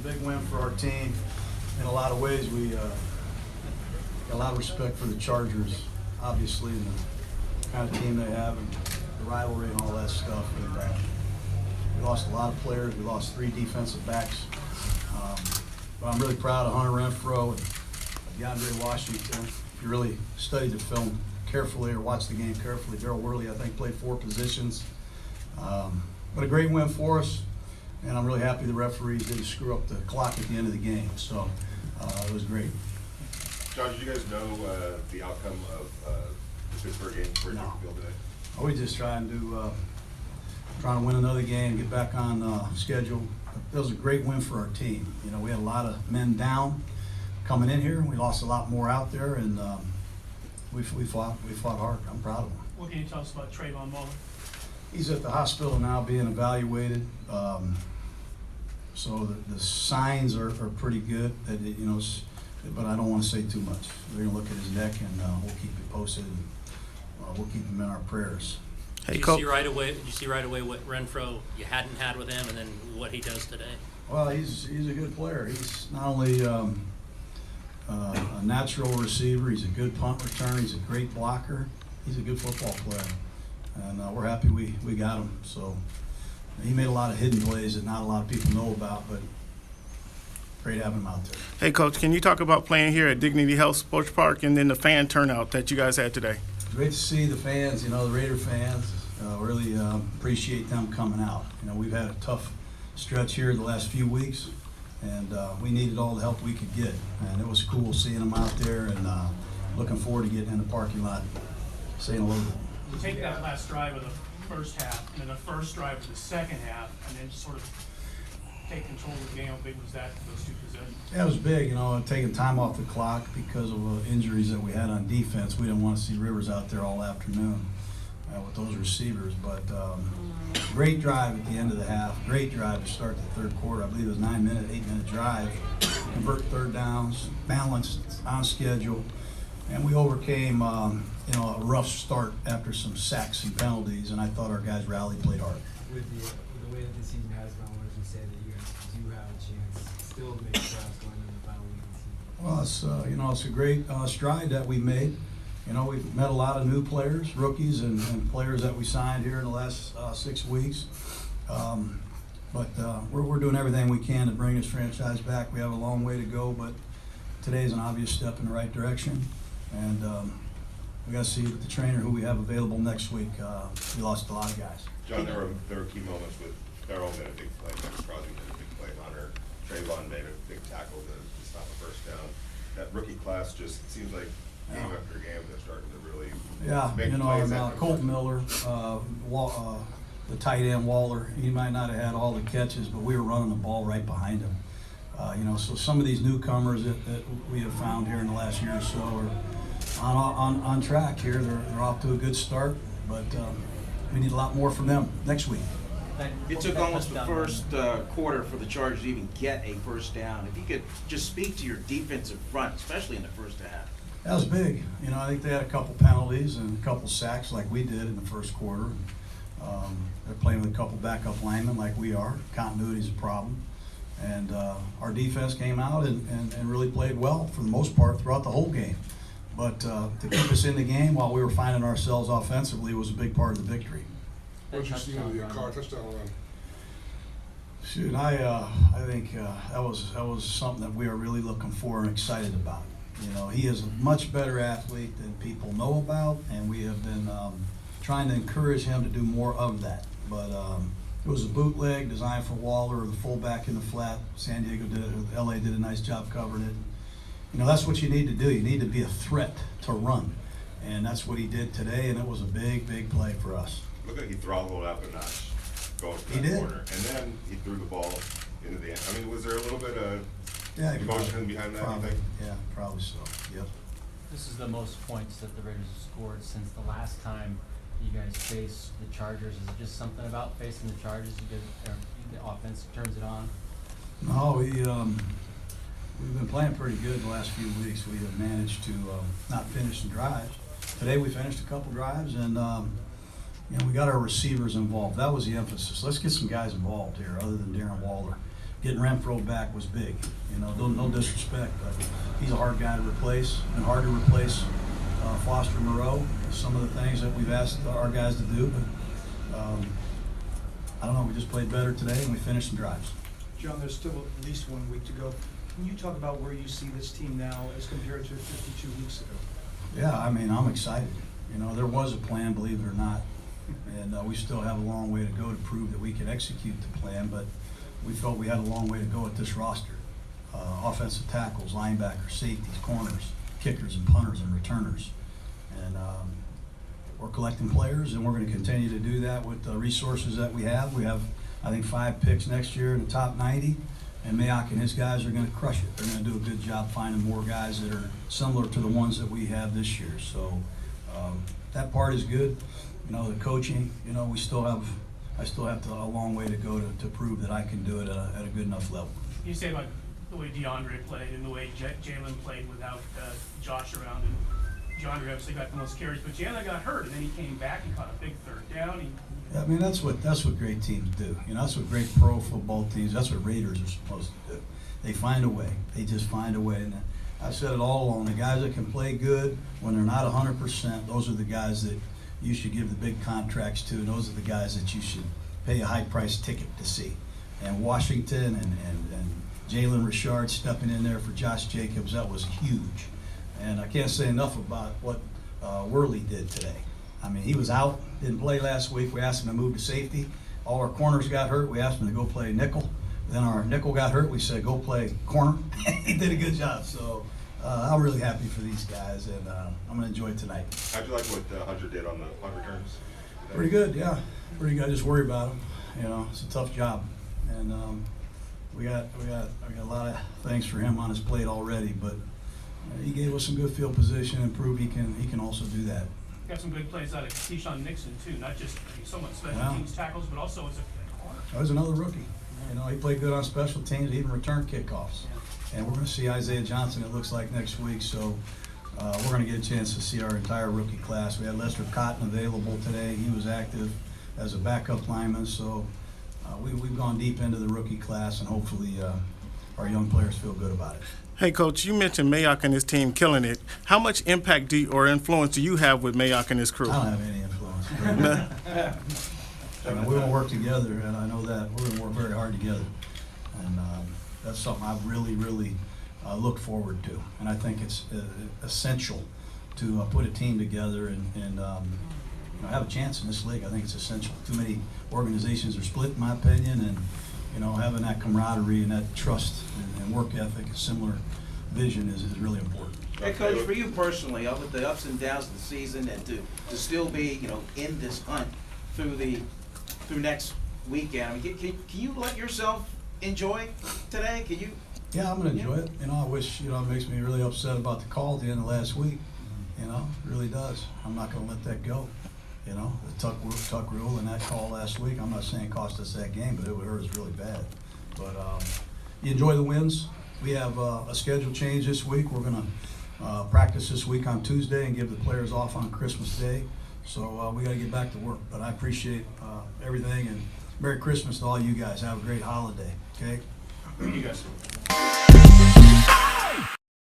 a big win for our team. In a lot of ways, we got a lot of respect for the Chargers, obviously, and the kind of team they have, and the rivalry and all that stuff. And, we lost a lot of players. We lost 3 defensive backs. But I'm really proud of Hunter Renfrow and DeAndre Washington. If you really study the film carefully or watch the game carefully, Darrell Worley, I think, played 4 positions. But a great win for us, and I'm really happy the referees didn't screw up the clock at the end of the game. So it was great. John, did you guys know the outcome of the Pittsburgh game before you took the field today? We just trying to win another game, get back on schedule. It was a great win for our team. You know, we had a lot of men down coming in here. We lost a lot more out there, and we fought hard. I'm proud of them. What can you tell us about Trayvon Mullen? He's at the hospital now being evaluated. So the signs are pretty good. That you know, but I don't want to say too much. We're gonna look at his neck, and we'll keep it posted. And, we'll keep him in our prayers. Hey, did you see right away what Renfrow you hadn't had with him, and then what he does today? Well, he's a good player. He's not only a natural receiver. He's a good punt returner. He's a great blocker. He's a good football player, and we're happy we got him. So he made a lot of hidden plays that not a lot of people know about, but great having him out there. Hey, Coach, can you talk about playing here at Dignity Health Sports Park and then the fan turnout that you guys had today? Great to see the fans, you know, the Raider fans. Really appreciate them coming out. You know, we've had a tough stretch here the last few weeks, and we needed all the help we could get. And it was cool seeing them out there, and looking forward to getting in the parking lot, saying hello to them. You take that last drive of the first half, and then the first drive of the second half, and then just sort of take control of the game. How big was that, those 2 possessions? Yeah, it was big, you know, taking time off the clock because of injuries that we had on defense. We didn't want to see Rivers out there all afternoon with those receivers. But great drive at the end of the half. Great drive to start the third quarter. I believe it was 8-minute drive. Convert third downs, balanced, on schedule. And we overcame, you know, a rough start after some sacks and penalties. And I thought our guys rallied, played hard. With the way that the season has gone, what did you say that you guys do have a chance still to make strides going into the final week of the season? Well, it's, you know, it's a great stride that we made. You know, we've met a lot of new players, rookies, and players that we signed here in the last 6 weeks. But we're doing everything we can to bring this franchise back. We have a long way to go, but today's an obvious step in the right direction. And we got to see with the trainer who we have available next week. We lost a lot of guys. John, there were key moments with Darrell made a big play, Max Crosby made a big play, Hunter, Trayvon made a big tackle to stop a first down. That rookie class just seems like game after game they're starting to really make you know, plays. and Colton Miller, the tight end Waller, he might not have had all the catches, but we were running the ball right behind him. You know, so some of these newcomers that we have found here in the last year or so are on track here. They're off to a good start, but we need a lot more from them next week. It took almost the first quarter for the Chargers to even get a first down. If you could just speak to your defensive front, especially in the first half. That was big. You know, I think they had a couple penalties and a couple sacks like we did in the first quarter. They're playing with a couple backup linemen like we are. Continuity is a problem. And our defense came out and really played well for the most part throughout the whole game. But to keep us in the game while we were finding ourselves offensively was a big part of the victory. What did you see in the car touchdown run? Shoot, I think that was something that we are really looking for and excited about. You know, he is a much better athlete than people know about, and we have been trying to encourage him to do more of that. But it was a bootleg designed for Waller, the fullback in the flat. San Diego did it, LA did a nice job covering it. You know, that's what you need to do. You need to be a threat to run. And that's what he did today, and it was a big, big play for us. Looked like he throttled up a notch going to that corner. And then he threw the ball into the end. I mean, was there a little bit of emotion behind that, probably, you think? Yeah, probably so, yep. This is the most points that the Raiders have scored since the last time you guys faced the Chargers. Is it just something about facing the Chargers? You guys, the offense turns it on? No, we've been playing pretty good the last few weeks. We have managed to not finish the drives. Today we finished a couple drives, and you know, we got our receivers involved. That was the emphasis. Let's get some guys involved here other than Darren Waller. getting Renfro back was big. You know, no disrespect, but he's a hard guy to replace, and hard to replace Foster Moreau. Some of the things that we've asked our guys to do, but I don't know, we just played better today and we finished some drives. John, there's still at least 1 week to go. Can you talk about where you see this team now as compared to 52 weeks ago? Yeah, I mean, I'm excited. You know, there was a plan, believe it or not, and we still have a long way to go to prove that we can execute the plan, but we felt we had a long way to go at this roster. Offensive tackles, linebackers, safeties, corners, kickers and punters and returners. And we're collecting players, and we're going to continue to do that with the resources that we have. We have, I think, 5 picks next year in the top 90, and Mayock and his guys are going to crush it. They're going to do a good job finding more guys that are similar to the ones that we have this year. So that part is good. You know, the coaching, you know, I still have a long way to go to prove that I can do it at a good enough level. You say about the way DeAndre played and the way Jalen played without Josh around, and DeAndre obviously got the most carries, but Jalen got hurt, and then he came back and caught a big third down. I mean, that's what great teams do. You know, that's what great pro football teams, that's what Raiders are supposed to do. They find a way. They just find a way. And I've said it all along, the guys that can play good when they're not 100%, those are the guys that you should give the big contracts to, and those are the guys that you should pay a high price ticket to see. And Washington and Jalen Richard stepping in there for Josh Jacobs, that was huge. And I can't say enough about what Wiley did today. I mean, he was out, didn't play last week. We asked him to move to safety. All our corners got hurt. We asked him to go play nickel. Then our nickel got hurt. We said, go play corner. He did a good job. So I'm really happy for these guys, and I'm going to enjoy tonight. How'd you like what Hunter did on the punt returns? Pretty good, yeah. Pretty good. I just worry about him. You know, it's a tough job. And we got a lot of things for him on his plate already, but he gave us some good field position and proved he can also do that. Got some good plays out of Keyshawn Nixon too, not just so much special teams tackles, but also as a corner. That was another rookie. You know, he played good on special teams, he even returned kickoffs. And we're going to see Isaiah Johnson, it looks like, next week. So we're going to get a chance to see our entire rookie class. We had Lester Cotton available today. He was active as a backup lineman. So we've gone deep into the rookie class, and hopefully our young players feel good about it. Hey, Coach, you mentioned Mayock and his team killing it. How much impact or influence do you have with Mayock and his crew? I don't have any influence. I mean, we're going to work together, and I know that. We're going to work very hard together. And that's something I've really looked forward to. And I think it's essential to put a team together and you know, have a chance in this league. I think it's essential. Too many organizations are split, in my opinion, and you know, having that camaraderie and that trust and work ethic, a similar vision is really important. Hey, Coach, for you personally, with the ups and downs of the season, and to still be, you know, in this hunt through next weekend, I mean, can you let yourself enjoy today? Can you? Yeah, I'm going to enjoy it. You know, I wish, you know, it makes me really upset about the call at the end of last week. You know, it really does. I'm not going to let that go. You know, the tuck rule and that call last week, I'm not saying it cost us that game, but it would hurt us really bad. But you enjoy the wins. We have a schedule change this week. We're going to practice this week on Tuesday and give the players off on Christmas Day. So we got to get back to work. But I appreciate everything, and Merry Christmas to all you guys. Have a great holiday, okay? You guys.